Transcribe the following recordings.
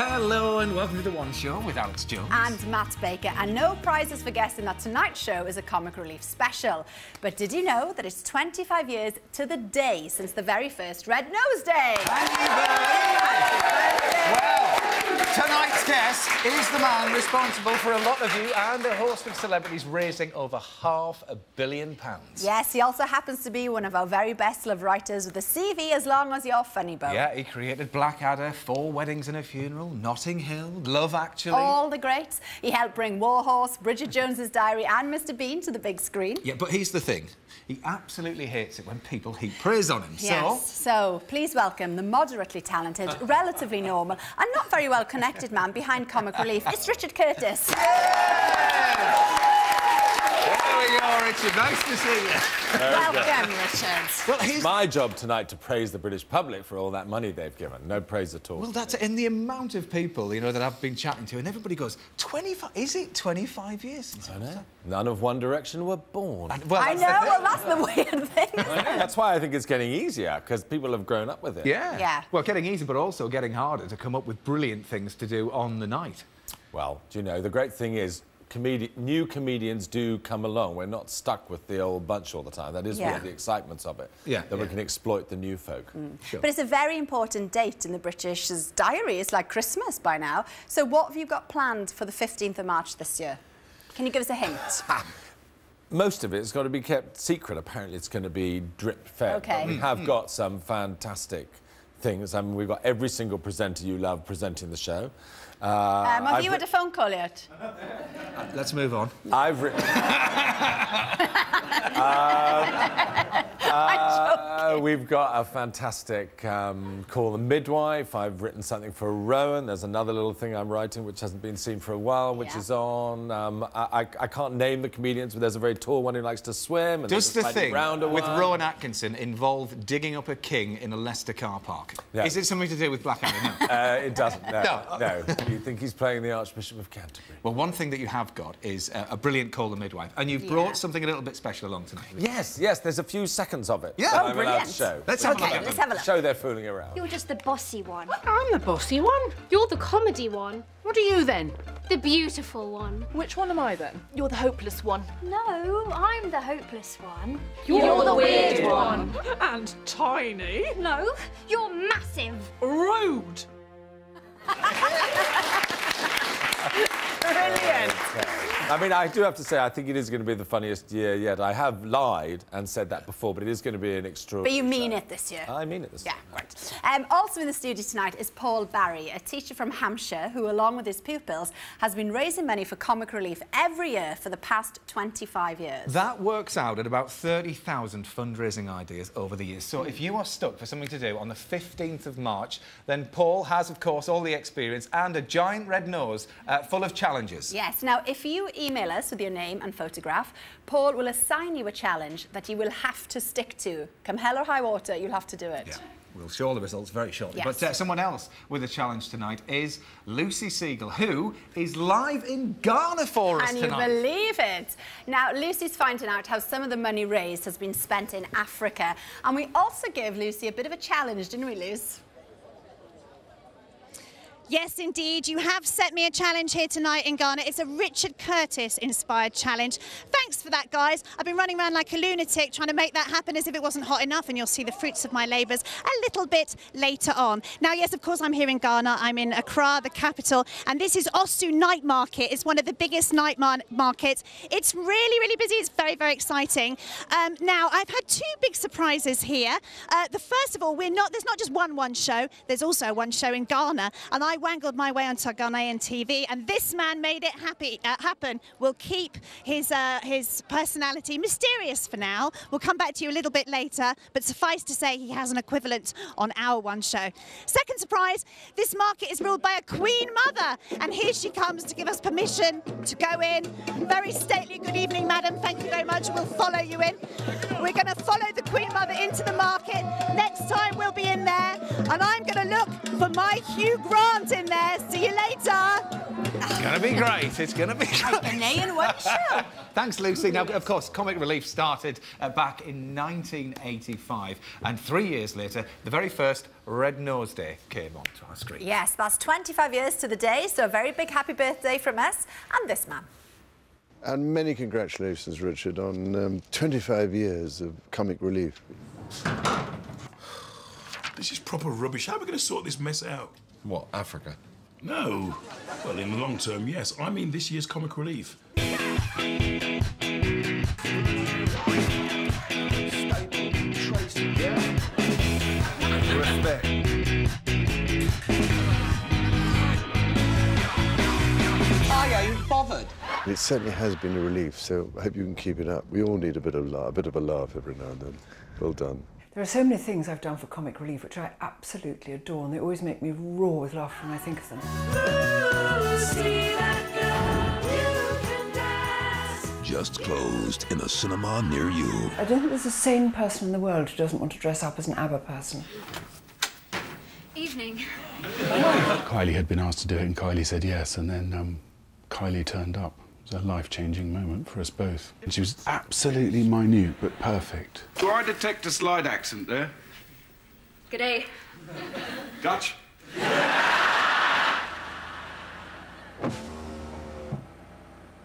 Hello and welcome to The One Show with Alex Jones. And Matt Baker. And no prizes for guessing that tonight's show is a comic relief special. But did you know that it's 25 years to the day since the very first Red Nose Day? Well, tonight's guest is the man responsible for a lot of you and a host of celebrities raising over £500 million. Yes, he also happens to be one of our very best love writers with a CV as long as your funny bone. Yeah, he created Blackadder, 4 Weddings and a Funeral, Notting Hill, Love Actually. All the greats. He helped bring Warhorse, Bridget Jones's Diary and Mr Bean to the big screen. Yeah, but here's the thing. He absolutely hates it when people heap praise on him. Yes, so please welcome the moderately talented, relatively normal and not very well connected man behind comic relief. It's Richard Curtis. There we go, Richard. Nice to see you. Welcome, Richard. Well, it's my job tonight to praise the British public for all that money they've given. No praise at all. Well, that's in the amount of people, you know, that I've been chatting to, and everybody goes, 25... Is it 25 years since I know. None of One Direction were born. And, well, I know, well, that's the weird thing. That's why I think it's getting easier, because people have grown up with it. Yeah. Well, getting easier, but also getting harder to come up with brilliant things to do on the night. Well, do you know, the great thing is, new comedians do come along. We're not stuck with the old bunch all the time. That is one of the excitements of it. Yeah. That we can exploit the new folk. Sure. But it's a very important date in the British diary. It's like Christmas by now. So what have you got planned for the 15th of March this year? Can you give us a hint? Most of it's got to be kept secret. Apparently it's going to be drip-fed. Okay. But we have got some fantastic things. I mean, we've got every single presenter you love presenting the show. Have you had a phone call yet? Let's move on. I've written... we've got a fantastic Call the Midwife. I've written something for Rowan. There's another little thing I'm writing which hasn't been seen for a while, which is on... I can't name the comedians, but there's a very tall one who likes to swim. And Does the thing with one. Rowan Atkinson involve digging up a king in a Leicester car park? Yeah. Is it something to do with Blackadder? No. It doesn't, no. You think he's playing the Archbishop of Canterbury. Well, one thing that you have got is a brilliant Call the Midwife, and you've brought something a little bit special along tonight. Yes, there's a few seconds of it. Yeah. that Oh, I'm brilliant. allowed to show. Let's have a look. Let's have a look. Show they're fooling around. You're just the bossy one. I'm the bossy one. You're the comedy one. What are you then? The beautiful one. Which one am I then? You're the hopeless one. No, I'm the hopeless one. You're the weird one. And tiny. No, you're massive. Rude. Brilliant. I mean, I do have to say, I think it is going to be the funniest year yet. I have lied and said that before, but it is going to be an extraordinary But you mean show. it this year? I mean it this year. Yeah, right. Also in the studio tonight is Paul Barry, a teacher from Hampshire who, along with his pupils, has been raising money for comic relief every year for the past 25 years. That works out at about 30,000 fundraising ideas over the years. So if you are stuck for something to do on the 15th of March, then Paul has, of course, all the experience and a giant red nose full of challenges. Yes. Now, if you email us with your name and photograph, Paul will assign you a challenge that you will have to stick to. Come hell or high water, you'll have to do it. Yeah. We'll show the results very shortly. Yes. But someone else with a challenge tonight is Lucy Siegle, who is live in Ghana for us tonight. Can you believe it? Now, Lucy's finding out how some of the money raised has been spent in Africa. And we also gave Lucy a bit of a challenge, didn't we, Luce? Yes, indeed. You have set me a challenge here tonight in Ghana. It's a Richard Curtis-inspired challenge. Thanks for that, guys. I've been running around like a lunatic trying to make that happen as if it wasn't hot enough, and you'll see the fruits of my labours a little bit later on. Now, yes, of course, I'm here in Ghana. I'm in Accra, the capital, and this is Osu Night Market. It's one of the biggest night markets. It's really, really busy. It's very, very exciting. Now, I've had 2 big surprises here. The first of all, there's not just one show. There's also one show in Ghana, and I wangled my way onto Ghanaian TV, and this man made it happen. We'll keep his personality mysterious for now. We'll come back to you a little bit later, but suffice to say he has an equivalent on our one show. Second surprise, this market is ruled by a Queen Mother, and here she comes to give us permission to go in. Very stately. Good evening, madam. Thank you very much. We'll follow you in. We're going to follow the Queen Mother into the market. Next time we'll be in there, and I'm going to look for my Hugh Grant in there. See you later. It's going to be great. It's going to be great. An A in one show. Thanks, Lucy. Now, of course, Comic Relief started back in 1985, and 3 years later, the very first Red Nose Day came onto our screen. Yes, that's 25 years to the day, so a very big happy birthday from us and this man. And many congratulations, Richard, on 25 years of Comic Relief. This is proper rubbish. How are we going to sort this mess out? What, Africa? No. Well, in the long term, yes. I mean this year's Comic Relief. Respect. Are you bothered? It certainly has been a relief, so I hope you can keep it up. We all need a bit of a laugh every now and then. Well done. There are so many things I've done for Comic Relief which I absolutely adore, and they always make me roar with laughter when I think of them. Lucy, that girl, you can dance. Just closed in a cinema near you. I don't think there's a sane person in the world who doesn't want to dress up as an ABBA person. Evening. Kylie had been asked to do it, and Kylie said yes, and then Kylie turned up. It was a life-changing moment for us both. And she was absolutely minute, but perfect. Do I detect a slight accent there? G'day. Dutch?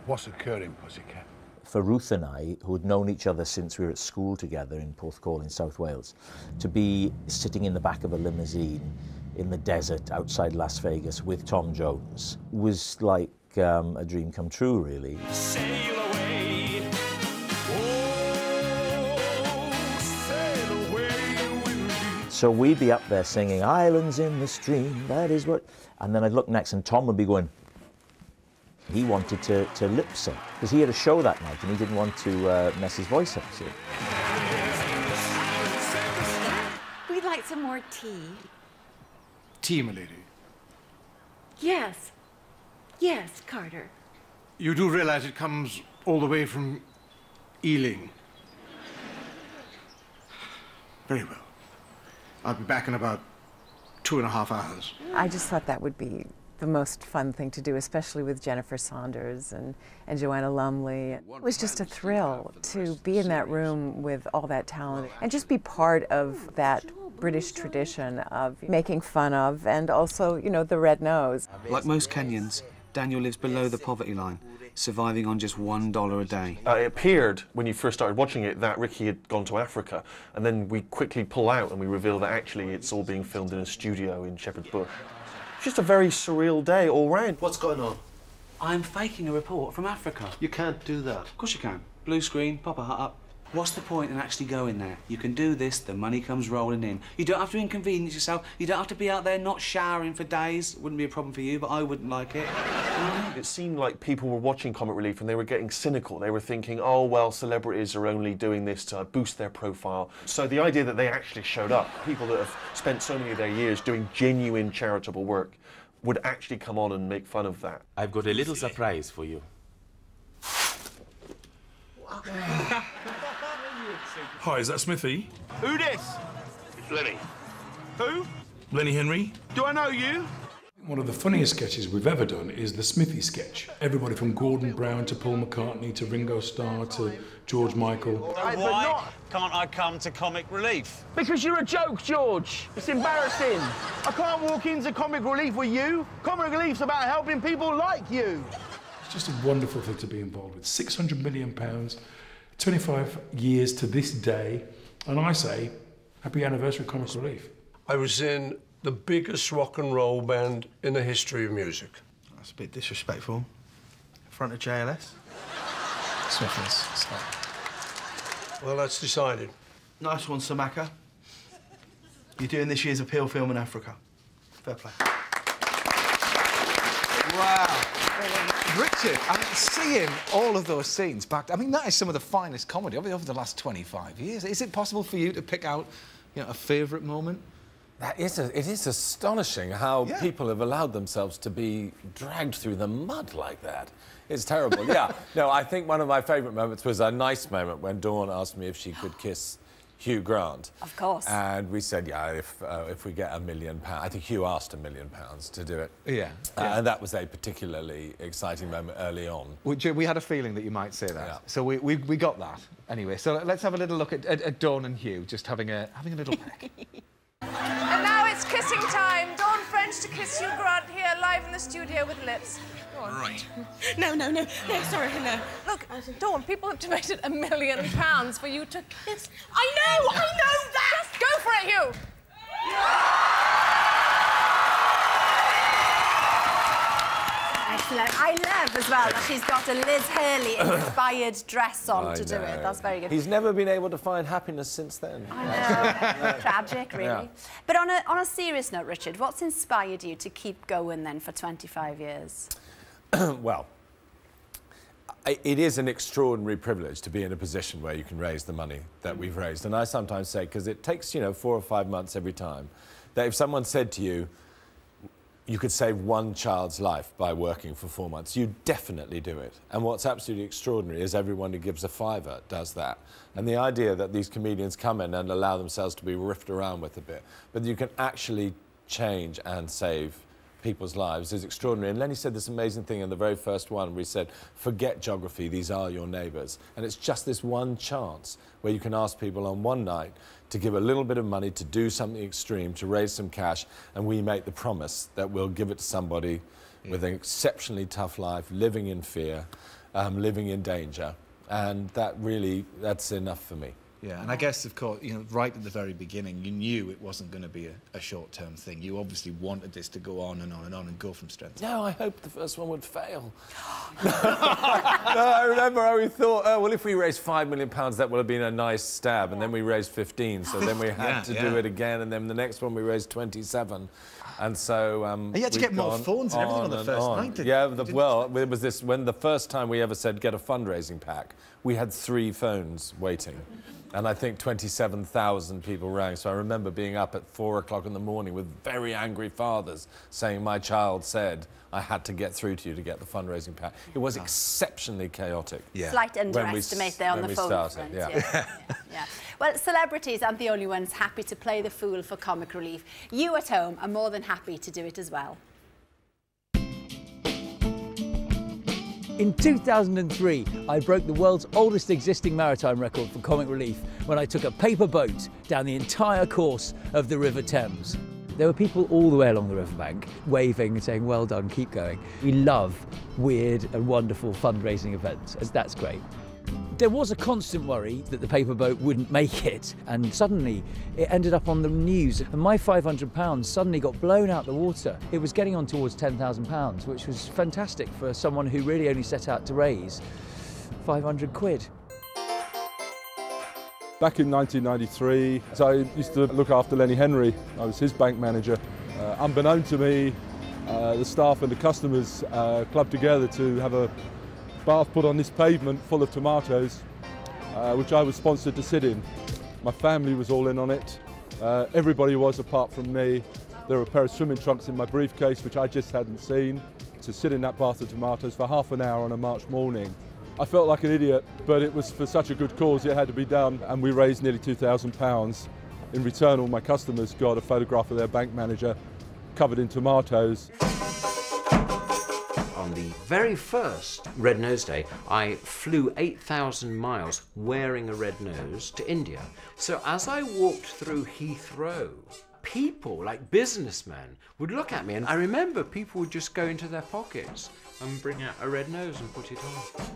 What's occurring, Pussycat? For Ruth and I, who had known each other since we were at school together in Porthcawl in South Wales, to be sitting in the back of a limousine in the desert outside Las Vegas with Tom Jones was like a dream come true, really. Sail away. Oh, sail away with me. So we'd be up there singing, "Islands in the stream, that is what..." And then I'd look next and Tom would be going... He wanted to lip sync, because he had a show that night and he didn't want to mess his voice up, see. We'd like some more tea. Tea, my lady. Yes. Yes, Carter. You do realise it comes all the way from Ealing? Very well. I'll be back in about 2.5 hours. I just thought that would be the most fun thing to do, especially with Jennifer Saunders and Joanna Lumley. It was just a thrill to be in that room with all that talent and just be part of that British tradition of making fun of and also, you know, the red nose. Like most Kenyans, Daniel lives below the poverty line, surviving on just $1 a day. It appeared, when you first started watching it, that Ricky had gone to Africa, and then we quickly pull out and we reveal that actually it's all being filmed in a studio in Shepherd's Bush. It's just a very surreal day all round. What's going on? I'm faking a report from Africa. You can't do that. Of course you can. Blue screen, pop a hut up. What's the point in actually going there? You can do this, the money comes rolling in. You don't have to inconvenience yourself. You don't have to be out there not showering for days. Wouldn't be a problem for you, but I wouldn't like it. It seemed like people were watching Comic Relief and they were getting cynical. They were thinking, oh, well, celebrities are only doing this to boost their profile. So the idea that they actually showed up, people that have spent so many of their years doing genuine charitable work, would actually come on and make fun of that. I've got a little surprise for you. Hi, is that Smithy? Who this? It's Lenny. Who? Lenny Henry? Do I know you? One of the funniest sketches we've ever done is the Smithy Sketch. Everybody from Gordon Brown to Paul McCartney to Ringo Starr to George Michael. Why can't I come to Comic Relief? Because you're a joke, George. It's embarrassing. I can't walk into Comic Relief with you. Comic Relief's about helping people like you. It's just a wonderful thing to be involved with. £600 million, 25 years to this day, and I say, happy anniversary, Comic Relief. I was in the biggest rock and roll band in the history of music. That's a bit disrespectful. In front of JLS. Smithers, Well, that's decided. Nice one, Samaka. You're doing this year's appeal film in Africa. Fair play. Wow. Richard, I mean, seeing all of those scenes back, I mean, that is some of the finest comedy over the last 25 years. Is it possible for you to pick out, you know, a favourite moment? It is astonishing how people have allowed themselves to be dragged through the mud like that. It's terrible, yeah. No, I think one of my favourite moments was a nice moment when Dawn asked me if she could kiss Hugh Grant. Of course. And we said, yeah, if we get £1 million, I think Hugh asked £1 million to do it. Yeah. And that was a particularly exciting moment early on. We had a feeling that you might say that. Yeah. So we got that. Anyway, so let's have a little look at Dawn and Hugh just having a little peck. And now it's kissing time. Dawn French to kiss Hugh Grant here live in the studio with lips. Go on. Right. No, sorry, no. Look, Dawn, people have donated £1 million for you to kiss. I know that! Just go for it, Hugh! Excellent. I love as well that she's got a Liz Hurley-inspired dress on to do it. That's very good. He's never been able to find happiness since then. I know. Tragic, really. Yeah. But on a serious note, Richard, what's inspired you to keep going then for 25 years? Well, it is an extraordinary privilege to be in a position where you can raise the money that we've raised. And I sometimes say, because it takes, 4 or 5 months every time, that if someone said to you, you could save one child's life by working for 4 months, you definitely do it. And what's absolutely extraordinary is everyone who gives a fiver does that. And the idea that these comedians come in and allow themselves to be riffed around with a bit, but you can actually change and save people's lives is extraordinary. And Lenny said this amazing thing in the very first one where he said, forget geography, these are your neighbours. And it's just this one chance where you can ask people on one night to give a little bit of money to do something extreme, to raise some cash, and we make the promise that we'll give it to somebody with an exceptionally tough life, living in fear, living in danger. And that's enough for me. Yeah, and I guess, of course, right at the very beginning, you knew it wasn't going to be a short-term thing. You obviously wanted this to go on and on and on and go from strength to strength. No, I hoped the first one would fail. No, I remember how we thought, oh, well, if we raised £5 million, that would have been a nice stab, and then we raised 15, so then we had to do it again, and then the next one we raised 27. And so and you had to get more phones and everything on the first night, didn't you? Well, it was this, when the first time we ever said get a fundraising pack, we had 3 phones waiting. And I think 27,000 people rang. So I remember being up at 4 o'clock in the morning with very angry fathers saying, my child said I had to get through to you to get the fundraising pack. It was exceptionally chaotic. Yeah. Slight underestimate there on the phone front. Yeah. Well, celebrities aren't the only ones happy to play the fool for comic relief. You at home are more than happy to do it as well. In 2003, I broke the world's oldest existing maritime record for comic relief when I took a paper boat down the entire course of the River Thames. There were people all the way along the riverbank waving and saying, well done, keep going. We love weird and wonderful fundraising events, and that's great. There was a constant worry that the paper boat wouldn't make it, and suddenly it ended up on the news, and my £500 suddenly got blown out the water. It was getting on towards £10,000, which was fantastic for someone who really only set out to raise 500 quid. Back in 1993, so I used to look after Lenny Henry. I was his bank manager. Unbeknown to me, the staff and the customers clubbed together to have a bath put on this pavement full of tomatoes, which I was sponsored to sit in. My family was all in on it. Everybody was apart from me. There were a pair of swimming trunks in my briefcase, which I just hadn't seen, to sit in that bath of tomatoes for half an hour on a March morning. I felt like an idiot, but it was for such a good cause, it had to be done, and we raised nearly £2,000. In return, all my customers got a photograph of their bank manager covered in tomatoes. On the very first Red Nose Day, I flew 8,000 miles wearing a red nose to India. So as I walked through Heathrow, people, like businessmen, would look at me, and I remember people would just go into their pockets and bring out a red nose and put it on.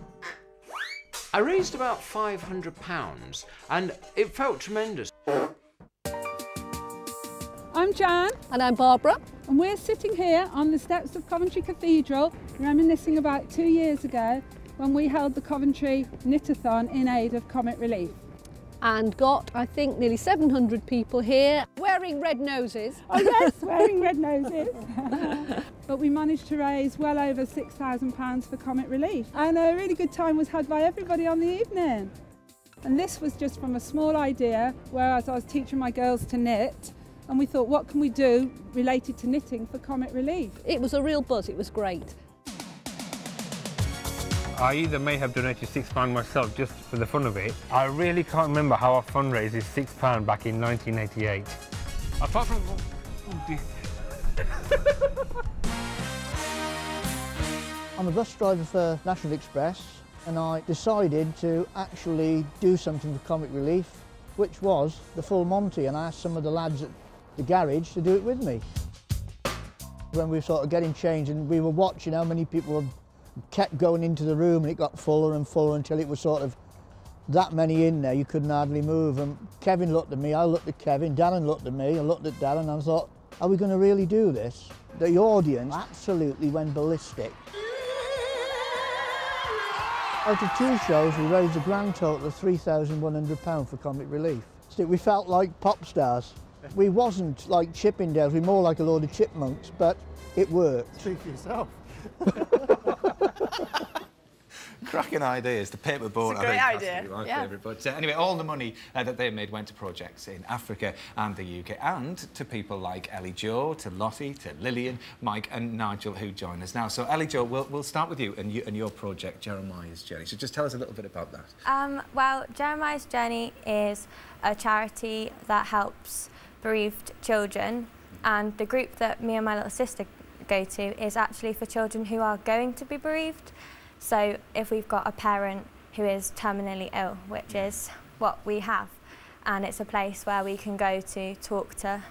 I raised about £500, and it felt tremendous. I'm Jan. And I'm Barbara. And we're sitting here on the steps of Coventry Cathedral, reminiscing about 2 years ago when we held the Coventry Knit-a-thon in aid of Comic Relief. And got, I think, nearly 700 people here wearing red noses. Oh yes, wearing red noses. But we managed to raise well over £6,000 for Comic Relief. And a really good time was had by everybody on the evening. And this was just from a small idea, whereas I was teaching my girls to knit, and we thought, what can we do related to knitting for Comic Relief? It was a real buzz, it was great. I either may have donated £6 myself just for the fun of it. I really can't remember how I fundraised this £6 back in 1988. Apart from... I'm a bus driver for National Express, and I decided to actually do something for Comic Relief, which was the full Monty, and I asked some of the lads at the garage to do it with me. When we were sort of getting changed and we were watching how many people kept going into the room, and it got fuller and fuller until it was sort of that many in there you couldn't hardly move. And Kevin looked at me, I looked at Kevin, Darren looked at me, I looked at Darren, and I thought, are we going to really do this? The audience absolutely went ballistic. Out of 2 shows, we raised a grand total of £3,100 for Comic Relief. So we felt like pop stars. We wasn't like Chippendales, we were more like a load of chipmunks, but it worked. Speak for yourself. Cracking ideas. The paper boat, It's a great idea. My favourite. But anyway, all the money that they made went to projects in Africa and the UK, and to people like Ellie Jo, to Lottie, to Lillian, Mike and Nigel, who join us now. So Ellie Jo, we'll start with you and your project, Jeremiah's Journey. So just tell us a little bit about that. Well, Jeremiah's Journey is a charity that helps bereaved children, and the group that me and my little sister go to is actually for children who are going to be bereaved. So if we've got a parent who is terminally ill, which is what we have, and it's a place where we can go to talk to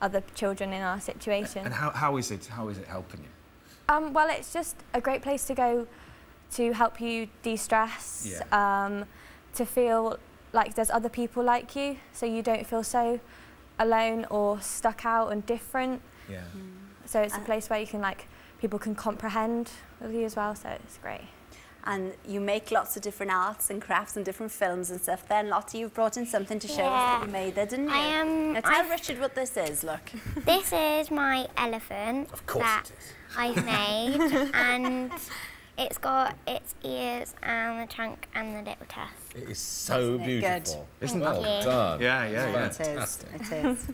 other children in our situation. And how is it helping you? Well, it's just a great place to go to help you de-stress, to feel like there's other people like you, so you don't feel so alone or stuck out and different. Yeah. So it's a place where you can, like, people can comprehend with you as well, so it's great. And you make lots of different arts and crafts and different films and stuff. Then, Lottie, you've brought in something to show us that you made there, didn't you? Now tell Richard what this is, look. This is my elephant that I've made, and it's got its ears and the trunk and the little tusk. It is so beautiful. Isn't Thank that you. done? Yeah. Fantastic. It is.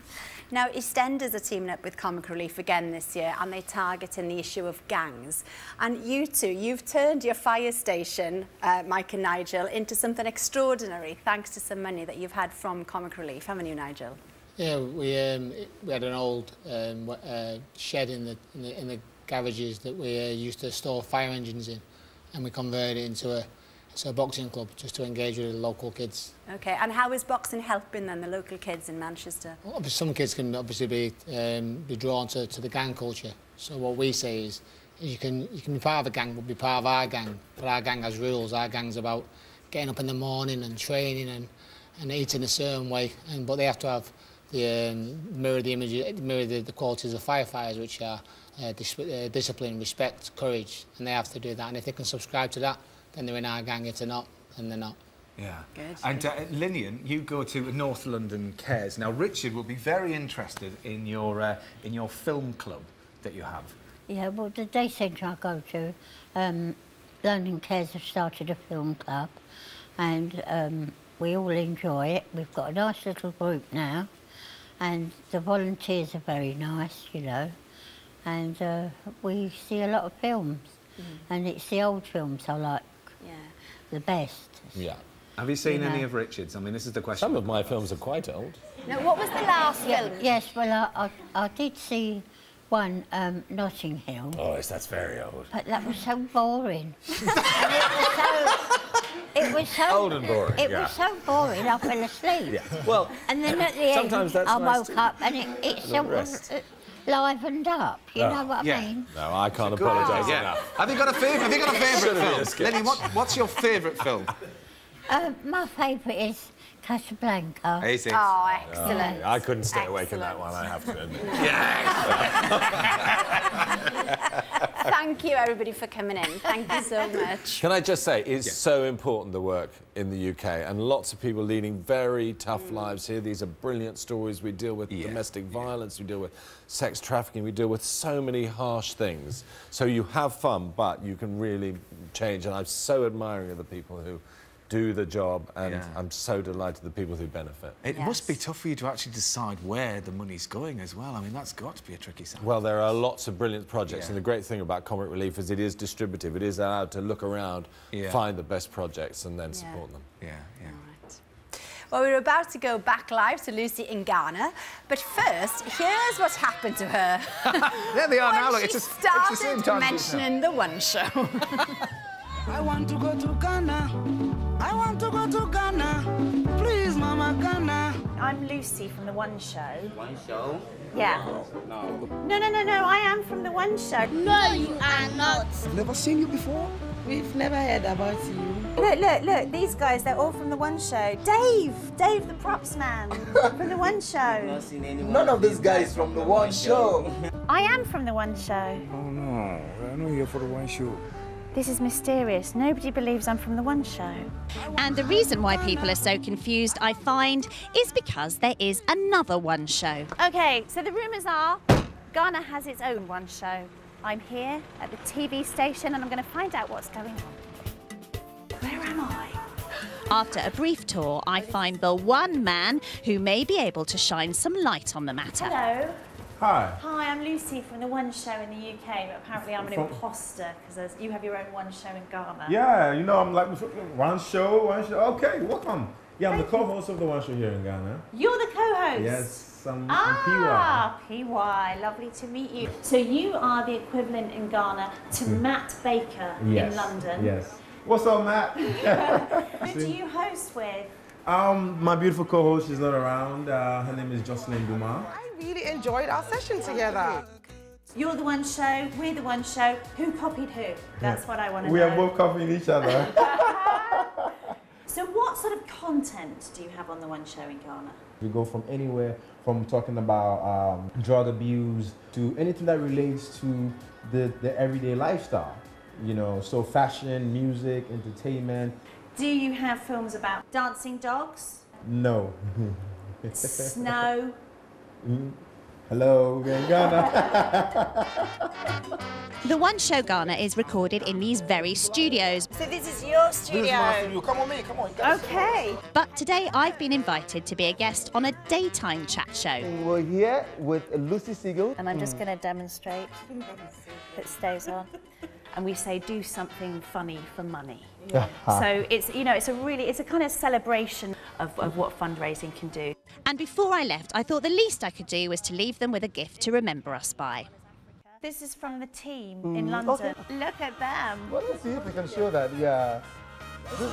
Now, EastEnders are teaming up with Comic Relief again this year, and they're targeting the issue of gangs. And you two, you've turned your fire station, Mike and Nigel, into something extraordinary, thanks to some money that you've had from Comic Relief, haven't you, Nigel? Yeah, we had an old shed in the garages that we used to store fire engines in, and we converted it into a boxing club just to engage with the local kids. OK, and how is boxing helping then the local kids in Manchester? Well, some kids can obviously be drawn to the gang culture. So what we say is you can be part of a gang, but be part of our gang. But our gang has rules. Our gang's about getting up in the morning and training and eating a certain way. But they have to have mirror the qualities of firefighters, which are discipline, respect, courage, and they have to do that. And if they can subscribe to that, then they're in our gang. If they're not, then they're not. Yeah. Good. And Lillian, you go to North London Cares. Now, Richard will be very interested in your film club that you have. Yeah, well, the day centre I go to, London Cares have started a film club, and we all enjoy it. We've got a nice little group now, and the volunteers are very nice, you know, and we see a lot of films, and it's the old films I like the best. Yeah. Have you seen any of Richard's? I mean, this is the question. Some of my films are quite old. Now, what was the last film? Yes, well, I did see one, Notting Hill. Oh, yes, that's very old. But that was so boring. It was so old and boring. It was so boring, I fell asleep. Yeah. Well, and then at the sometimes end, that's I nice woke up and it sort of livened up. You know what I mean? No, I can't apologise enough. Have you got a favourite film? Lily, what's your favourite film? My favourite is Casablanca. Is it? Oh, excellent. I couldn't stay awake in that one, I have to admit. Thank you, everybody, for coming in. Thank you so much. Can I just say, it's so important, the work in the UK, and lots of people leading very tough lives here. These are brilliant stories. We deal with domestic violence, we deal with sex trafficking, we deal with so many harsh things. So you have fun, but you can really change, and I'm so admiring of the people who do the job, and I'm so delighted the people who benefit. It must be tough for you to actually decide where the money's going as well. I mean, that's got to be a tricky side. Well, there are lots of brilliant projects, and the great thing about Comic Relief is it is distributive. It is allowed to look around, find the best projects, and then support them. Well, we're about to go back live to Lucy in Ghana, but first, here's what happened to her. There they are now. Look, She started mentioning the One Show. I want to go to Ghana. I want to go to Ghana. Please, Mama Ghana. I'm Lucy from the One Show. One Show? Yeah. No, I am from the One Show. No, you are not. I've never seen you before. We've never heard about you. Look, these guys, they're all from the One Show. Dave the props man from the One Show. None of these guys from the One Show. I am from the One Show. Oh no, I know you're for the One Show. This is mysterious. Nobody believes I'm from the One Show. And the reason why people are so confused, I find, is because there is another One Show. Okay, so the rumours are Ghana has its own One Show. I'm here at the TV station and I'm going to find out what's going on. Where am I? After a brief tour, I find the one man who may be able to shine some light on the matter. Hello. Hi. Hi, I'm Lucy from the One Show in the UK, but apparently I'm an imposter because you have your own One Show in Ghana. Yeah, you know, I'm like, One Show. Okay, welcome. Yeah, I'm the co-host of the One Show here in Ghana. You're the co-host? Yes, I'm PY. Lovely to meet you. So you are the equivalent in Ghana to Matt Baker in London. Yes. What's up, Matt? Who do you host with? My beautiful co-host is not around. Her name is Jocelyn Dumas. I really enjoyed our session together. You're the One Show, we're the One Show. Who copied who? That's what I want to know. We are both copying each other. So what sort of content do you have on the One Show in Ghana? We go from anywhere from talking about drug abuse to anything that relates to the everyday lifestyle. You know, so fashion, music, entertainment. Do you have films about dancing dogs? No. Snow? Hello, we're in Ghana. The One Show Ghana is recorded in these very studios. So this is your studio? This is my studio. Come on, me, come on. Okay. But today I've been invited to be a guest on a daytime chat show. We're here with Lucy Siegle. And I'm just going to demonstrate. It stays on. And we say, do something funny for money. So it's, you know, it's a kind of celebration of what fundraising can do. And before I left, I thought the least I could do was to leave them with a gift to remember us by. This is from the team in London. Okay. Look at them. Well, let's see if we can show that, yeah.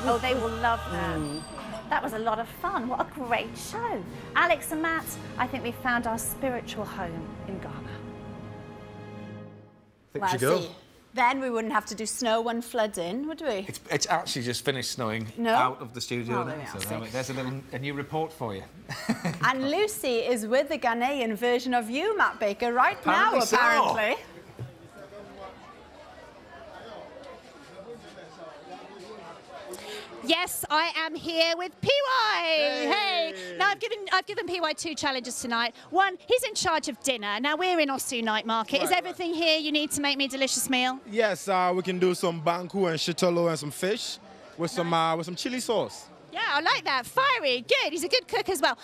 Oh, they will love that. That was a lot of fun. What a great show. Alex and Matt, I think we found our spiritual home in Ghana. I think we should go. Then we wouldn't have to do snow when floods in, would we? It's actually just finished snowing out of the studio now. So there's a new report for you. And Lucy is with the Ghanaian version of you, Matt Baker, right now, apparently. Yes, I am here with PY. Hey. Now I've given PY 2 challenges tonight. One, he's in charge of dinner. Now we're in Osu Night Market. Is everything here you need to make me a delicious meal? Yes, we can do some banku and shitolo and some fish with some chili sauce. Yeah, I like that. Fiery, good. He's a good cook as well.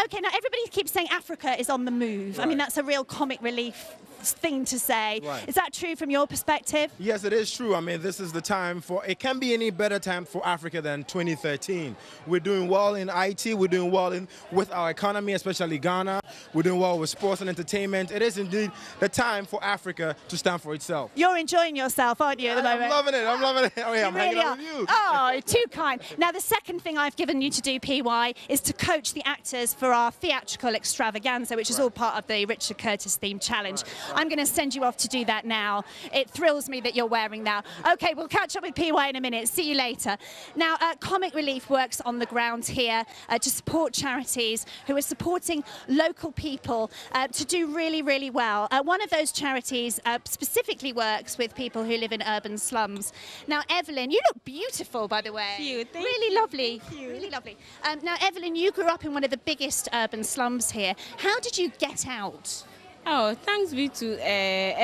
Okay, now everybody keeps saying Africa is on the move. I mean, that's a real comic relief thing to say. Is that true from your perspective? Yes, it is true. I mean, this is the time for, it can't be any better time for Africa than 2013. We're doing well in IT, we're doing well with our economy, especially Ghana. We're doing well with sports and entertainment. It is indeed the time for Africa to stand for itself. You're enjoying yourself, aren't you, at the moment? I'm loving it, I'm loving it. Oh yeah, I'm hanging out with you. Oh, too kind. Now, the second thing I've given you to do, PY, is to coach the actors for our theatrical extravaganza, which is all part of the Richard Curtis themed challenge. I'm going to send you off to do that now. It thrills me that you're wearing that. Okay, we'll catch up with PY in a minute. See you later. Now, Comic Relief works on the ground here to support charities who are supporting local people to do really, really well. One of those charities specifically works with people who live in urban slums. Now, Evelyn, you look beautiful, by the way. Thank you. Really lovely. Thank you. Really lovely. Now, Evelyn, you grew up in one of the biggest urban slums here. How did you get out? Oh, thanks be to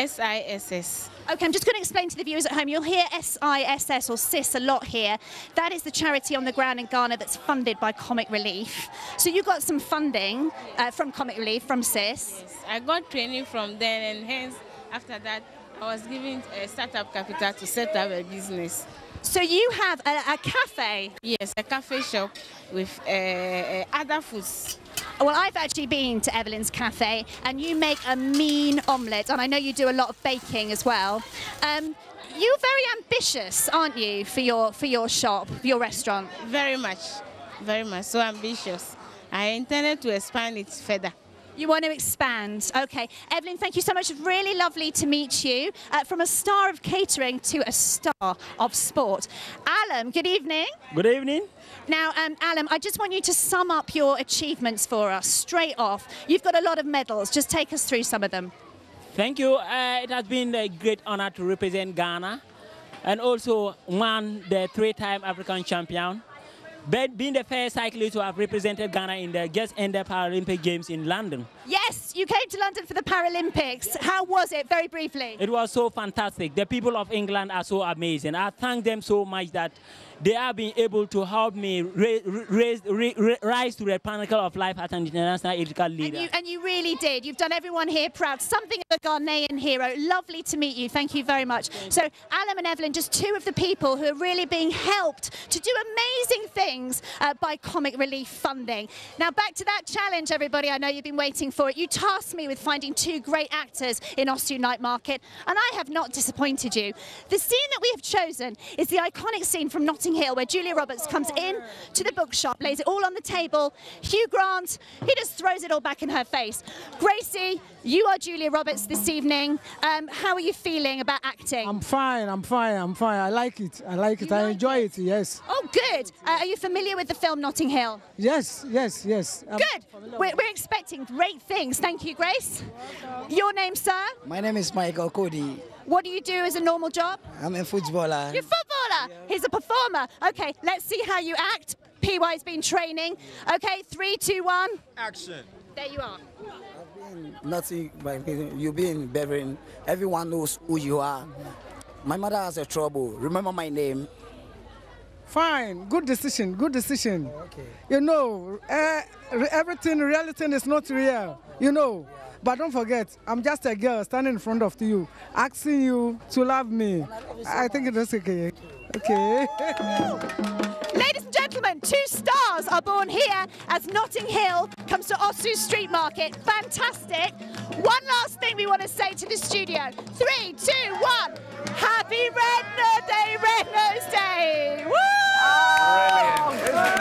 SISS. OK, I'm just going to explain to the viewers at home. You'll hear SISS or SIS a lot here. That is the charity on the ground in Ghana that's funded by Comic Relief. So you got some funding from Comic Relief, from SIS. Yes, I got training from them, and hence, after that, I was given a startup capital to set up a business. So you have a cafe? Yes, a cafe shop with other foods. Well, I've actually been to Evelyn's cafe, and you make a mean omelette, and I know you do a lot of baking as well. You're very ambitious, aren't you, for your shop, for your restaurant? Very much, so ambitious. I intended to expand it further. You want to expand. OK. Evelyn, thank you so much. Really lovely to meet you. From a star of catering to a star of sport. Alam, good evening. Good evening. Now, Alam, I just want you to sum up your achievements for us, straight off. You've got a lot of medals. Just take us through some of them. Thank you. It has been a great honor to represent Ghana and also won the 3-time African champion. But being the first cyclist to have represented Ghana in the just ended Paralympic Games in London. Yes, you came to London for the Paralympics. How was it, very briefly? It was so fantastic. The people of England are so amazing. I thank them so much that they have been able to help me rise to the pinnacle of life as an international ethical leader. And you really did. You've done everyone here proud. Something of a Ghanaian hero. Lovely to meet you. Thank you very much. So, Alam and Evelyn, just two of the people who are really being helped to do amazing things by Comic Relief funding. Now, back to that challenge, everybody. I know you've been waiting for it. You tasked me with finding two great actors in Ostu Night Market, and I have not disappointed you. The scene that we have chosen is the iconic scene from Notting Hill, where Julia Roberts comes in to the bookshop, lays it all on the table. Hugh Grant, he just throws it all back in her face. Gracie, you are Julia Roberts this evening. How are you feeling about acting? I'm fine. I like it. I enjoy it, yes. Oh, good. Are you familiar with the film Notting Hill? Yes. Good. We're expecting great things. Thank you, Grace. Your name, sir? My name is Michael Cody. What do you do as a normal job? I'm a footballer. You're a footballer? Yeah. He's a performer. OK, let's see how you act. PY's been training. OK, 3, 2, 1. Action. There you are. Nothing, you've been bettering. Everyone knows who you are. My mother has a trouble. Remember my name? Fine. Good decision. Okay. You know, everything, reality is not real. You know. But don't forget, I'm just a girl standing in front of you, asking you to love me. I think it is okay. Okay. Ladies and gentlemen, 2 stars are born here as Notting Hill comes to Osu Street Market. Fantastic. One last thing we want to say to the studio. 3, 2, 1. Happy Red Nose Day, Red Nose Day. Woo! Brilliant. Isn't that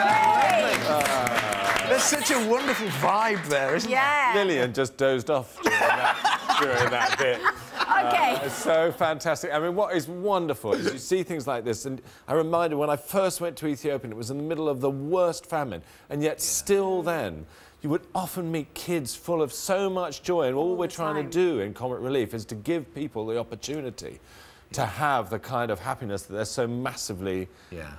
lovely? There's such a wonderful vibe there, isn't there? Lillian just dozed off during that bit. Okay. It's so fantastic. I mean, what is wonderful is you see things like this, and I'm reminded when I first went to Ethiopia, it was in the middle of the worst famine, and yet still then, you would often meet kids full of so much joy, and all we're trying to do in Comic Relief is to give people the opportunity to have the kind of happiness that they're so massively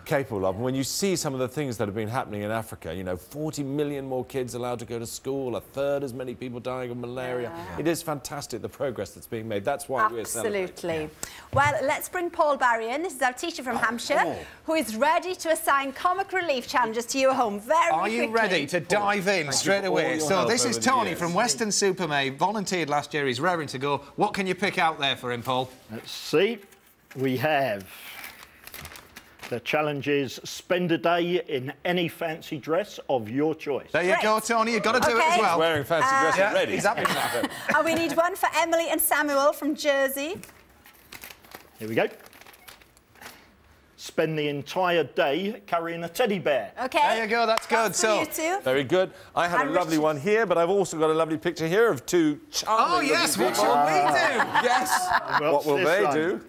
capable of. And when you see some of the things that have been happening in Africa, you know, 40 million more kids allowed to go to school, 1/3 as many people dying of malaria. It is fantastic, the progress that's being made. That's why we're celebrating. Absolutely. Well, let's bring Paul Barry in. This is our teacher from Hampshire, who is ready to assign Comic Relief challenges to you at home very quickly. Are you ready to dive in straight away? So this is Tony from Western Supermay, volunteered last year. He's raring to go. What can you pick out there for him, Paul? Let's see. We have the challenge is spend a day in any fancy dress of your choice. There you go, Tony. You've got to do it as well. He's wearing fancy dress already. He's happy now. And we need one for Emily and Samuel from Jersey. Here we go. Spend the entire day carrying a teddy bear. Okay. There you go. That's good. So, you two. Very good. I have a lovely one here, but I've also got a lovely picture here of 2 charming. Oh yes. What shall we do? Yes. Well, what will they do?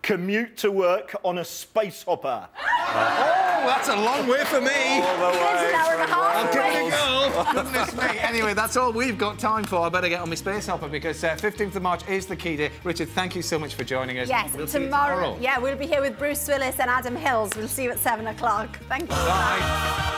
Commute to work on a space hopper. Oh, that's a long way for me. All the way. I'll give it a go. Goodness me. Anyway, that's all we've got time for. I better get on my space hopper because 15th of March is the key day. Richard, thank you so much for joining us. Yes, we'll see you tomorrow. Yeah, we'll be here with Bruce Willis and Adam Hills. We'll see you at 7 o'clock. Thank you. Bye.